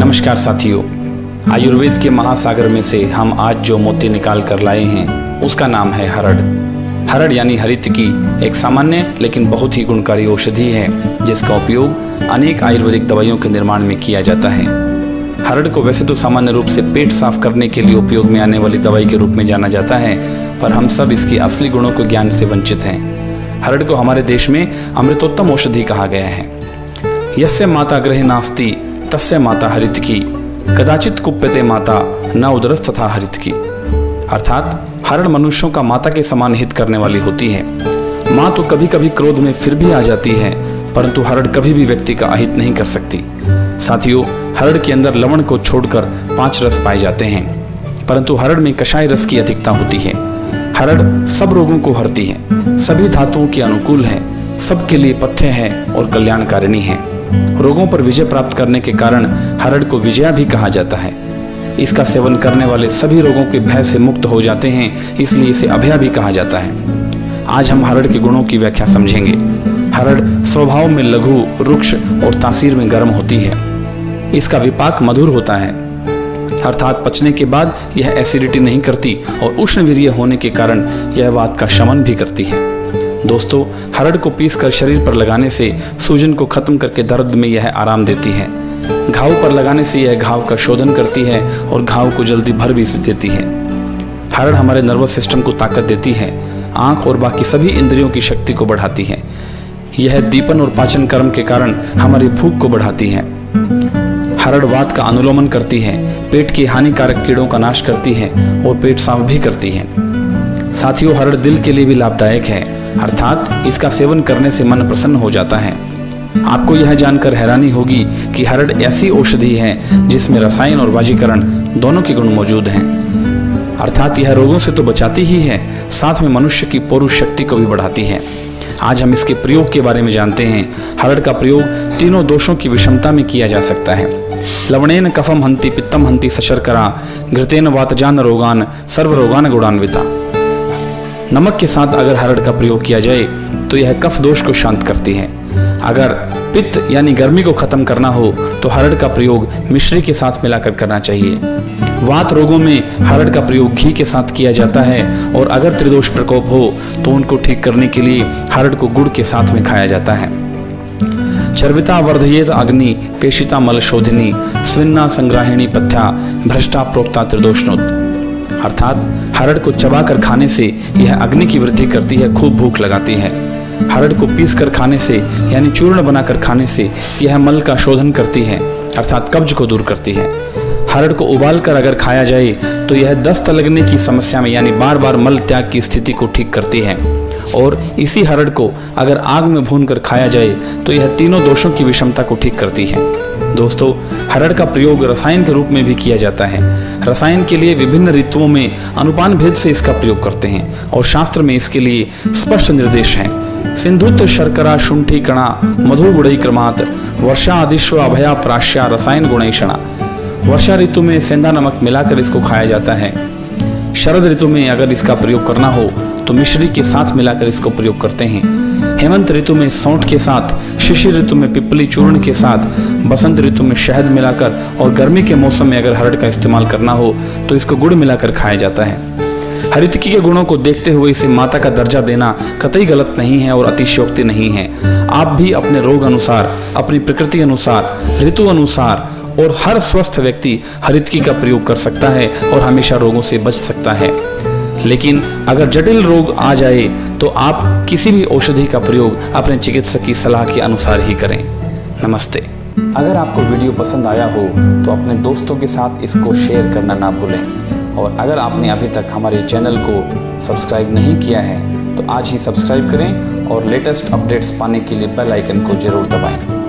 नमस्कार साथियों, आयुर्वेद के महासागर में से हम आज जो मोती निकाल कर लाए हैं उसका नाम है हरड़। हरड़ यानी हरितकी एक सामान्य लेकिन बहुत ही गुणकारी औषधि है जिसका उपयोग अनेक आयुर्वेदिक दवाइयों के निर्माण में किया जाता है। हरड़ को वैसे तो सामान्य रूप से पेट साफ करने के लिए उपयोग में आने वाली दवाई के रूप में जाना जाता है, पर हम सब इसके असली गुणों को ज्ञान से वंचित हैं। हरड़ को हमारे देश में अमृतोत्तम औषधि कहा गया है। यस्य माता गृहे नास्ति तस्य माता हरितकी, कदाचित कुप्यते माता न उदरस तथा हरितकी। अर्थात हरड़ मनुष्यों का माता के समान हित करने वाली होती है। माँ तो कभी कभी क्रोध में फिर भी आ जाती है, परंतु हरड़ कभी भी व्यक्ति का अहित नहीं कर सकती। साथियों, हरड़ के अंदर लवण को छोड़कर 5 रस पाए जाते हैं, परंतु हरड़ में कषाय रस की अधिकता होती है। हरड़ सब रोगों को हरती है, सभी धातुओं के अनुकूल है, सबके लिए पथ्य है और कल्याणकारिणी है। रोगों पर विजय प्राप्त करने के कारण हरड़ को विजया भी कहा जाता है। इसका सेवन करने वाले सभी रोगों के भय से मुक्त हो जाते हैं, इसलिए इसे अभया भी कहा जाता है। आज हम हरड़ के गुणों की व्याख्या समझेंगे। हरड़ स्वभाव में लघु, रुक्ष और तासीर में गर्म होती है। इसका विपाक मधुर होता है, अर्थात पचने के बाद यह एसिडिटी नहीं करती और उष्णवीर्य होने के कारण यह वात का शमन भी करती है। दोस्तों, हरड़ को पीसकर शरीर पर लगाने से सूजन को खत्म करके दर्द में यह आराम देती है। घाव पर लगाने से यह घाव का शोधन करती है और घाव को जल्दी भर भी देती है। हरड़ हमारे नर्वस सिस्टम को ताकत देती है, आंख और बाकी सभी इंद्रियों की शक्ति को बढ़ाती है। यह दीपन और पाचन कर्म के कारण हमारी भूख को बढ़ाती है। हरड़ वात का अनुलोमन करती है, पेट के हानिकारक कीड़ों का नाश करती है और पेट साफ भी करती है। साथियों, हरड़ दिल के लिए भी लाभदायक है, अर्थात इसका सेवन करने से मन प्रसन्न हो जाता है। आपको यह जानकर हैरानी होगी कि हरड़ ऐसी औषधि है जिसमें रसायन और वाजीकरण दोनों के गुण मौजूद हैं। अर्थात यह रोगों से तो बचाती ही है, साथ में मनुष्य की पौरुष शक्ति को भी बढ़ाती है। आज हम इसके प्रयोग के बारे में जानते हैं। हरड़ का प्रयोग तीनों दोषों की विषमता में किया जा सकता है। लवणेन कफम हंति पित्तम हंति सशर्करा, घृतेन वातजान रोगान सर्व रोगान गुणान्विता। नमक के साथ अगर हरड़ का प्रयोग किया जाए तो यह कफ दोष को शांत करती है। अगर पित्त यानी गर्मी को खत्म करना हो तो हरड़ का प्रयोग मिश्री के साथ मिलाकर करना चाहिए। वात रोगों में हरड़ का प्रयोग घी के साथ किया जाता है और अगर त्रिदोष प्रकोप हो तो उनको ठीक करने के लिए हरड़ को गुड़ के साथ में खाया जाता है। चर्विता वर्धयेत अग्नि पेशिता मल शोधिनी, स्विन्ना संग्राहिणी पथ्या भ्रष्टा प्रोक्ता त्रिदोषनोत। अर्थात हरड़ को चबाकर खाने से यह अग्नि की वृद्धि करती है, खूब भूख लगाती है। हरड़ को पीस कर खाने से यानी चूर्ण बनाकर खाने से यह मल का शोधन करती है, अर्थात कब्ज को दूर करती है। हरड़ को उबाल कर अगर खाया जाए तो यह दस्त लगने की समस्या में यानी बार बार मल त्याग की स्थिति को ठीक करती है। और इसी हरड़ को अगर आग में भूनकर खाया जाए तो यह तीनों दोषों की विषमता को ठीक करती है। दोस्तों, हरड़ का प्रयोग रसायन के रूप में भी किया जाता है। रसायन के लिए विभिन्न ऋतुओं में अनुपान भेद से इसका प्रयोग करते हैं और शास्त्र में इसके लिए स्पष्ट निर्देश हैं। सिंधुत्व शर्करा शुंठी कणा मधु गुड़ई क्रमात् वर्षा आदिश्व अभया प्राश्या रसायन गुणैषणा। वर्षा ऋतु में सेंधा नमक मिलाकर इसको खाया जाता है। शरद ऋतु में अगर इसका प्रयोग करना हो तो मिश्री के साथ मिलाकर इसको प्रयोग करते हैं। हेमंत ऋतु में सौंठ के साथ, शिशिर ऋतु में पिपली चूर्ण के साथ, बसंत ऋतु में शहद मिलाकर और गर्मी के मौसम में अगर हरड़ का इस्तेमाल करना हो तो इसको गुड़ मिलाकर खाया जाता है। हरितकी के गुणों को देखते हुए इसे माता का दर्जा देना कतई गलत नहीं है और अतिशयोक्ति नहीं है। आप भी अपने रोग अनुसार, अपनी प्रकृति अनुसार, ऋतु अनुसार और हर स्वस्थ व्यक्ति हरितकी का प्रयोग कर सकता है और हमेशा रोगों से बच सकता है। लेकिन अगर जटिल रोग आ जाए तो आप किसी भी औषधि का प्रयोग अपने चिकित्सक की सलाह के अनुसार ही करें। नमस्ते। अगर आपको वीडियो पसंद आया हो तो अपने दोस्तों के साथ इसको शेयर करना ना भूलें और अगर आपने अभी तक हमारे चैनल को सब्सक्राइब नहीं किया है तो आज ही सब्सक्राइब करें और लेटेस्ट अपडेट्स पाने के लिए बेल आइकन को जरूर दबाएं।